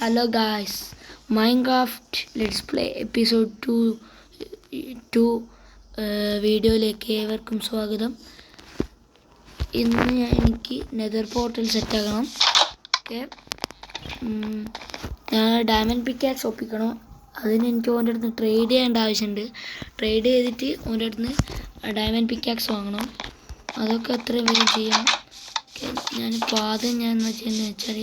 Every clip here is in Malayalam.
Hello guys, Minecraft Let's Play episode 2 വീഡിയോയിലേക്ക് ഏവർക്കും സ്വാഗതം. ഇന്ന് എനിക്ക് നെതർ പോർട്ടൽ സെറ്റാക്കണം. ഓക്കെ, ഞാൻ ഡയമണ്ട് പിക്കാക്സ് ഒപ്പിക്കണം. അതിന് എനിക്ക് ഓൻ്റെ അടുത്ത് ട്രേഡ് ചെയ്യേണ്ട ആവശ്യമുണ്ട്. ട്രേഡ് ചെയ്തിട്ട് ഓൻ്റെ അടുത്ത് ഡയമണ്ട് പിക്കാക്സ് വാങ്ങണം. അതൊക്കെ എത്രയും വേഗം ചെയ്യണം. ഓക്കെ, ഞാനിപ്പോൾ ആദ്യം ഞാൻ എന്താ ചെയ്യുന്നത് വെച്ചാൽ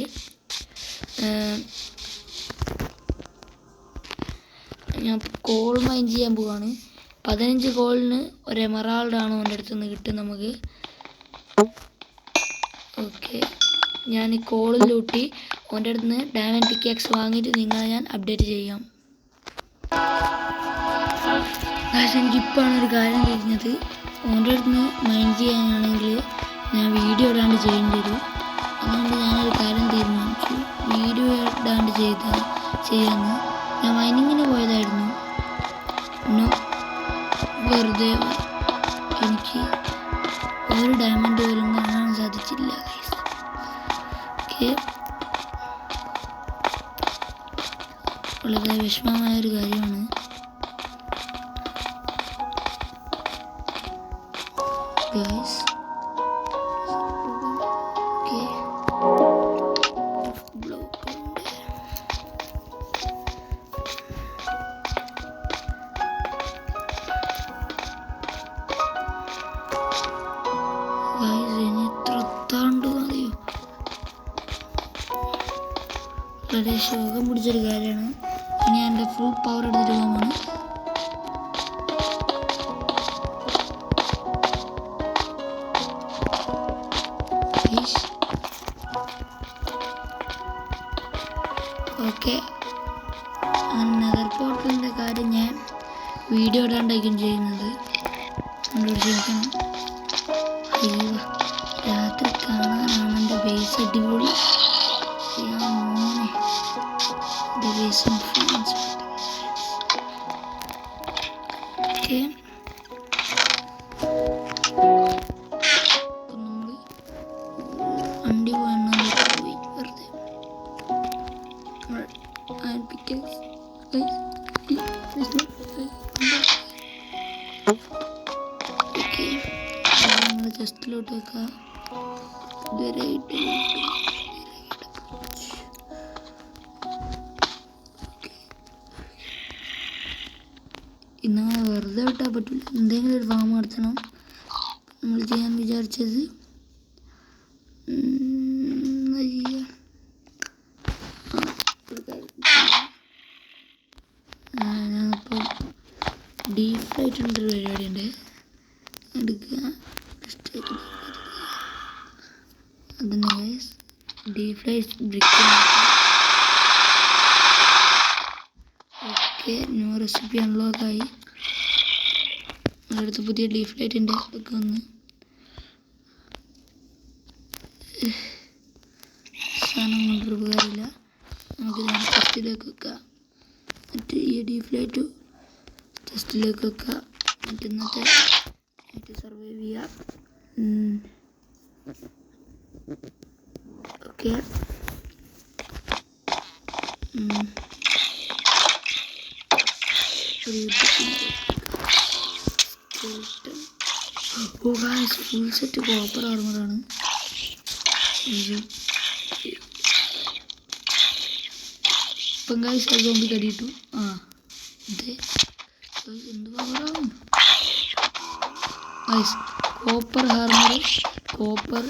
ഞാൻ കോൾ മൈൻ ചെയ്യാൻ പോവാണ്. 15 കോളിന് ഒരു എമറാൾഡാണ് ഓൻ്റെ അടുത്ത് നിന്ന് കിട്ടും നമുക്ക്. ഓക്കെ, ഞാൻ ഈ കോളിലൂട്ടി ഓൻ്റെ അടുത്ത് നിന്ന് ഡയമണ്ട് പിക്കാക്സ് വാങ്ങിയിട്ട് നിങ്ങളെ ഞാൻ അപ്ഡേറ്റ് ചെയ്യാം. എനിക്കിപ്പോഴാണ് ഒരു കാര്യം തിരിഞ്ഞത്. ഓൻ്റെ അടുത്ത് നിന്ന് മൈൻ ചെയ്യാനാണെങ്കിൽ ഞാൻ വീഡിയോ ഇടാണ്ട് ചെയ്യേണ്ടി വരും. അതുകൊണ്ട് ഞാനൊരു കാര്യം തീരുമാനിച്ചു, വീഡിയോ ഇടാണ്ട് ചെയ്യാമെന്ന്. ഞാൻ മൈനിങ്ങിന് പോയതായിരുന്നു. വെറുതെ എനിക്ക് ഒരു ഡയമണ്ട് പോലും കാണാൻ സാധിച്ചില്ല. ഓക്കെ, വളരെ വിഷമമായൊരു കാര്യമാണ്. ഗൈസ്, ഓക്കെ, വളരെ ശോകം പിടിച്ചൊരു കാര്യമാണ്. ഇനി എൻ്റെ ഫുൾ പവർ എടുത്തിട്ട് പോകാമാണ്. ഓക്കെ, നെതർ പോർട്ടലിൻ്റെ കാര്യം ഞാൻ വീഡിയോ ഇടാണ്ടായിരിക്കും ചെയ്യുന്നത്. ക്ഷമിക്കണം. അയ്യോ, രാത്രി കാണാനാണ് എൻ്റെ ബേസ് അടിപൊളി. ഓക്കെ, വണ്ടി പോയി വെറുതെ. നമ്മൾ ജസ്റ്റിലോട്ട് വെക്കാം. ഇന്നങ്ങനെ വെറുതെ വിട്ടാൽ പറ്റില്ല. എന്തെങ്കിലും ഒരു ഫാം നടത്തണം. നമ്മൾ ചെയ്യാൻ വിചാരിച്ചത് ഞാനിപ്പോൾ ഡീപ്പ് ഫ്ലൈറ്റിൻ്റെ ഒരു പരിപാടിയുണ്ട്. എടുക്കുക, അതന്നെ guys, deep flight brick. Okay, new recipe അൺലോക്കായി. അടുത്ത് പുതിയ ഡീപ്പ് ഫ്ലൈറ്റിൻ്റെ ഒക്കെ വന്ന് സാധനം കൊണ്ടൊരു ഉപകാരമില്ല. നമുക്ക് ടെസ്റ്റിലേക്ക് വെക്കാം. എന്നിട്ട് ഈ ഡീപ്പ് ഫ്ലൈറ്റ് ടെസ്റ്റിലേക്ക് വെക്കുക. എന്നിട്ട് ഇന്നത്തെ സർവൈവ് ചെയ്യാം. ഓക്കെ, ഫുൾ സെറ്റ് കോപ്പർ ആർമറാണ്. ഇപ്പം ഗൈസ് അത് സോംബി കടിയിട്ടു. അതെ, എന്ത് പവറാവും guys. Copper armour, copper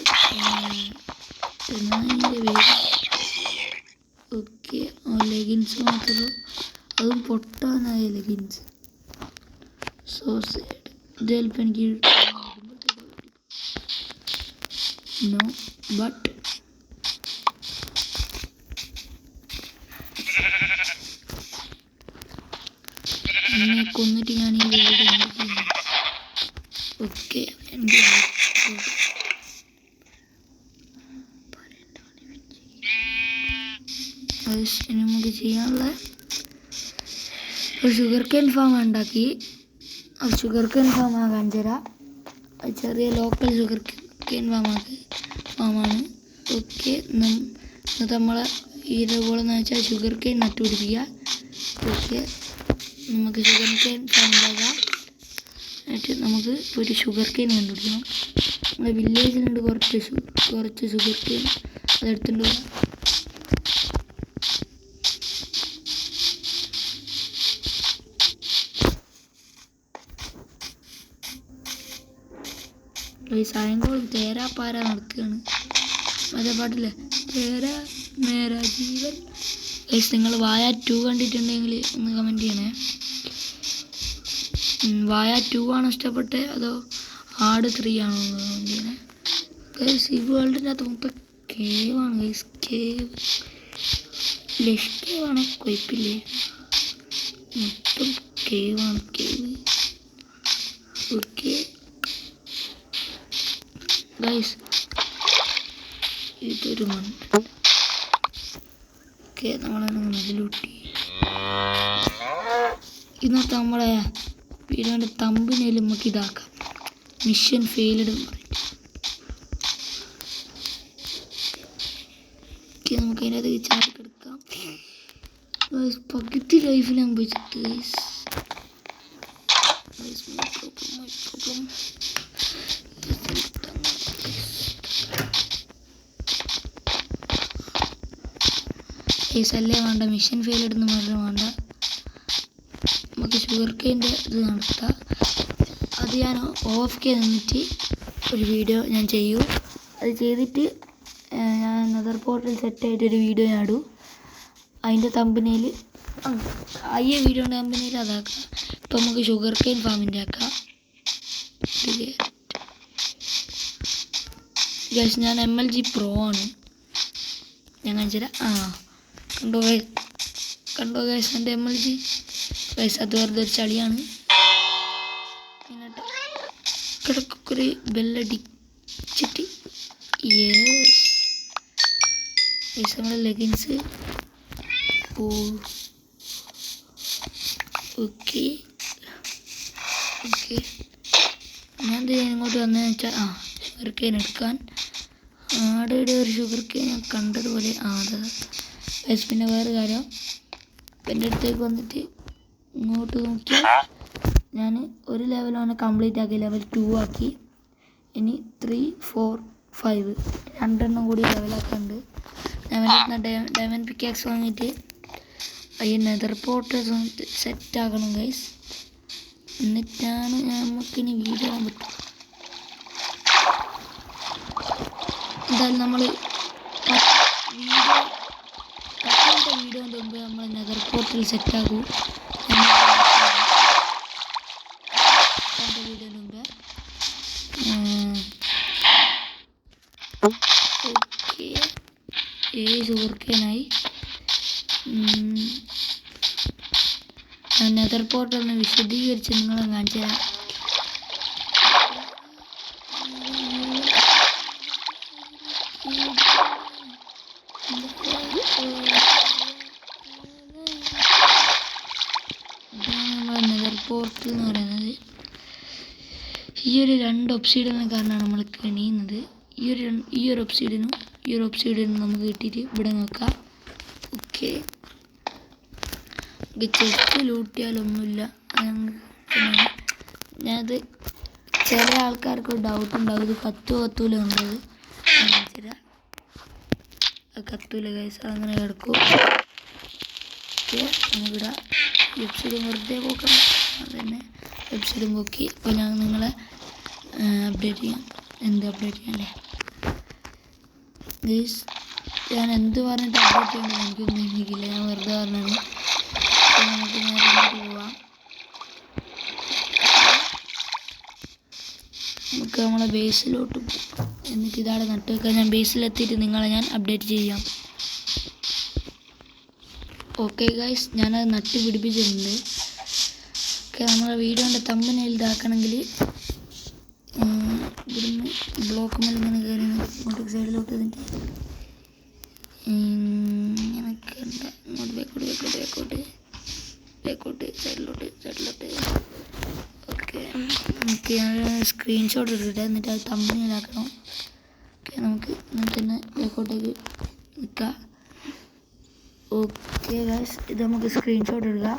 okay. Leggings മാത്രമേ, അതും പൊട്ടാനായ ലെഗിൻസ്. So sad. ഇത് ചിലപ്പോൾ എനിക്ക് നോ, ബട്ട് എന്നെ കൊന്നിട്ട് ഞാൻ ഈ വീഡിയോ ചെയ്യുന്നു. ഓക്കെ, എനിക്ക് ഇനി നമുക്ക് ചെയ്യാനുള്ള ഒരു ഷുഗർ കെയിൻ ഫാം ഉണ്ടാക്കി. ഒരു ഷുഗർ കെയിൻ ഫാം ആകാൻ തരാം. ചെറിയ ലോക്കൽ ഷുഗർ കെയിൻ ഫാമാണ്. ഓക്കെ, നമ്മളെ ഇതേപോലെന്ന് വെച്ചാൽ ഷുഗർ കെയിൻ നട്ടുപിടിപ്പിക്കുക. ഓക്കെ, നമുക്ക് ഷുഗർ കെയിൻ ഉണ്ടാകാം. എന്നിട്ട് നമുക്ക് ഒരു ഷുഗർ കെയിൻ കണ്ടുപിടിക്കണം. നമ്മുടെ വില്ലേജിലുണ്ട് കുറച്ച് ഷുഗർ കെയിൻ, അതെടുത്തുകൊണ്ട് പോകാം. ഈ സായങ്കോളം തേരാ പാര നടക്കുകയാണ്. മറ്റേ പാട്ടില്ലേ, തേരാ മേരാ ജീവൻ. നിങ്ങൾ വായ 2 കണ്ടിട്ടുണ്ടെങ്കിൽ ഒന്ന് കമൻറ്റ് ചെയ്യണേ. വായ 2 ആണോ ഇഷ്ടപ്പെട്ടത് അതോ ആട് 3 ആണോ കമൻറ്റ് ചെയ്യണേ. ഗൈസ് ഈ വേൾഡിൻ്റെ അകത്ത് മൊത്തം കേവാണ് ഗൈസ്. ലഷ് കേവാണ്, കുഴപ്പമില്ലേ. മൊത്തം കേവാണ്, കേവ്. ഓക്കെ ഗൈസ്, ഇതൊരു മണ്ണ്. ഓക്കെ, നമ്മളാണെങ്കിൽ മതിലൂട്ടി. ഇന്നത്തെ നമ്മളെ വീഡിയോൻ്റെ തമ്പിനേൽ നമുക്ക് ഇതാക്കാം, മിഷൻ ഫെയിൽഡ് എന്ന് പറയും. ഓക്കെ, നമുക്ക് അതിൻ്റെ അത് ചാർക്കെടുക്കാം. പകുതി ലൈഫിൽ അനുഭവിച്ചിട്ട് അല്ലേ വേണ്ട, മിഷൻ ഫെയിൽഡ് എന്ന് പറഞ്ഞാൽ വേണ്ട. നമുക്ക് ഷുഗർ കെയിൻ്റെ ഇത് നടത്താം. അത് ഞാൻ ഓഫ് നിന്നിട്ട് ഒരു വീഡിയോ ഞാൻ ചെയ്യൂ. അത് ചെയ്തിട്ട് ഞാൻ നെതർ പോർട്ടൽ സെറ്റായിട്ടൊരു വീഡിയോ ഞാൻ ഇടും. അതിൻ്റെ തമ്പനയിൽ ഈ വീഡിയോൻ്റെ തമ്പനയിൽ അതാക്കാം. ഇപ്പം നമുക്ക് ഷുഗർ കെയിൻ ഫാമിൻ്റെ ആക്കാം. ഗൈസ്, ഞാൻ MLG Pro ആണ്. ഞാൻ കാണിച്ചുതരാം. കണ്ടോ ഗൈസ് എൻ്റെ MLG. ഗൈസ് അത് വെറുതെ ഒരു ചളിയാണ്. എന്നിട്ട് കിടക്കൊരു ബെല്ലടിച്ചിട്ട് യെസ് ഗൈസ് നമ്മുടെ ലെഗിൻസ്. ഓക്കെ ഞാൻ ഇങ്ങോട്ട് വന്നതെന്ന് വെച്ചാൽ ഷുഗർ കെയിൻ എടുക്കാൻ. ആടെ ഒരു ഷുഗർ കെയിൻ ഞാൻ കണ്ടതുപോലെ അതെ ഗൈസ്. പിന്നെ വേറെ കാര്യം, എൻ്റെ അടുത്തേക്ക് വന്നിട്ട് ഇങ്ങോട്ട് നോക്കിയാൽ ഞാൻ ഒരു ലെവലാണ് കംപ്ലീറ്റ് ആക്കി, ലെവൽ 2 ആക്കി. ഇനി 3, 4, 5 രണ്ടെണ്ണം കൂടി ലെവലാക്കാനുണ്ട്. ഞാൻ ഡയമണ്ട് പിക്കാക്സ് വാങ്ങിയിട്ട് ഈ നെതർ പോർട്ടൽ സെറ്റാക്കണം ഗൈസ്. എന്നിട്ടാണ് നമുക്കിനി വീഡിയോ ചെയ്യാൻ പറ്റും. എന്തായാലും നമ്മൾ വീഡിയോൻ്റെ മുമ്പ് നമ്മൾ നെതർ പോർട്ടൽ സെറ്റാക്കും. വീഡിയോൻ്റെ മുമ്പ് ഓക്കെ ഷുഗർ കെയിനായി. നെതർ പോർട്ടൽ ഒന്ന് വിശദീകരിച്ച് നിങ്ങളെ കാണിച്ചു തരാം. നെതർ പോർട്ടൽ എന്ന് പറയുന്നത് ഈ ഒരു 2 ഒബ്സിഡിയൻ കാരണമാണ് നമ്മൾ കണിയുന്നത്. ഈ ഒരു ഒബ്സിഡിയനും നമുക്ക് കിട്ടിയിട്ട് ഇവിടെ നോക്കാം. ഓക്കെ, ചെസ്റ്റ് ലൂട്ടിയാലൊന്നുമില്ല. ഞാനത് ചില ആൾക്കാർക്ക് ഡൗട്ട് ഉണ്ടാവും, ഇത് കത്തൂല ഉണ്ടത്. കത്തൂല ഗൈസ്, അങ്ങനെ കിടക്കും. ഓക്കെ, നമുക്കിവിടെ വെബ്സൈറ്റും വെറുതെ പോക്കണം. അതന്നെ വെബ്സൈറ്റും പോക്കി. അപ്പോൾ ഞാൻ നിങ്ങളെ അപ്ഡേറ്റ് ചെയ്യാം. അപ്ഡേറ്റ് ചെയ്യാമല്ലേ ഗൈസ്? ഞാൻ എന്ത് പറഞ്ഞിട്ട് അപ്ഡേറ്റ് ചെയ്യണമെന്ന് എനിക്കൊന്നും എനിക്കില്ല. ഞാൻ വെറുതെ പറഞ്ഞത്. നമുക്ക് നേരെ പോവാം. നമുക്ക് നമ്മളെ ബേസിലോട്ട് പോകാം. എന്നിട്ട് ഇതാടെ നട്ട് വെക്കാൻ. ഞാൻ ബേസിലെത്തിയിട്ട് നിങ്ങളെ ഞാൻ അപ്ഡേറ്റ് ചെയ്യാം. ഓക്കെ ഗൈസ്, ഞാനത് നട്ട് പിടിപ്പിച്ചിട്ടുണ്ട്. ഓക്കെ, നമ്മളെ വീഡിയോൻ്റെ തമ്പനയിൽ ഇതാക്കണമെങ്കിൽ ഇവിടുന്ന് ബ്ലോക്ക് മേലെ ഇങ്ങനെ കയറി ഇങ്ങോട്ട് സൈഡിലോട്ട് നിന്നിട്ട് ഇങ്ങനെ കണ്ട ഇങ്ങോട്ട് ബേക്കോട്ട് സൈഡിലോട്ട്. ഓക്കെ, നമുക്ക് ഞാൻ സ്ക്രീൻഷോട്ട് എടുത്തിട്ട് എന്നിട്ട് അത് തമ്പനയിലാക്കണം. ഓക്കെ, നമുക്ക് ഇങ്ങനെ തന്നെ ബേക്കോട്ടേക്ക് നിൽക്കാം. ഓക്കെ ഗൈസ്, ഇത് നമുക്ക് സ്ക്രീൻഷോട്ട് എടുക്കാം.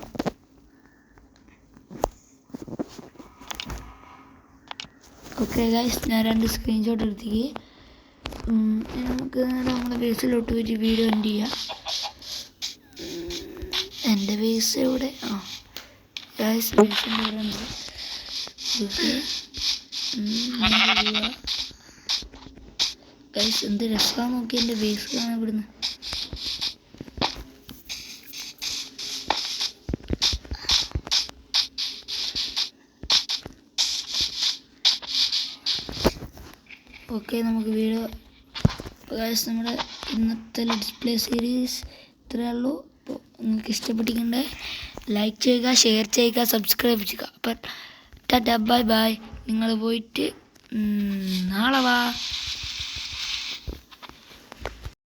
ഓക്കെ ഗൈസ്, ഞാൻ 2 സ്ക്രീൻഷോട്ട് എടുത്തേക്ക്. നമുക്ക് നമ്മുടെ ബേസിലോട്ട് പോയിട്ട് വീഡിയോ എൻഡ് ചെയ്യാം. എൻ്റെ ബേസ് എവിടെ? ഗൈസ് ബേസിൻ്റെ ഇവിടെ ഉണ്ട്. ഗൈസ് എന്ത് രസമാണ് നോക്കി എൻ്റെ ബേസ് കാണാൻ ഇവിടുന്ന്. ഓക്കെ, നമുക്ക് വീഡിയോ ഗൈസ് നമ്മുടെ ഇന്നത്തെ ലെറ്റ്സ് പ്ലേ സീരീസ് ഇത്രയേ ഉള്ളൂ. അപ്പോൾ നിങ്ങൾക്ക് ഇഷ്ടപ്പെട്ടിട്ടുണ്ടെങ്കിൽ ലൈക്ക് ചെയ്യുക, ഷെയർ ചെയ്യുക, സബ്സ്ക്രൈബ് ചെയ്യുക. അപ്പം ടാറ്റ ബൈ ബൈ. നിങ്ങൾ പോയിട്ട് നാളെ വാ.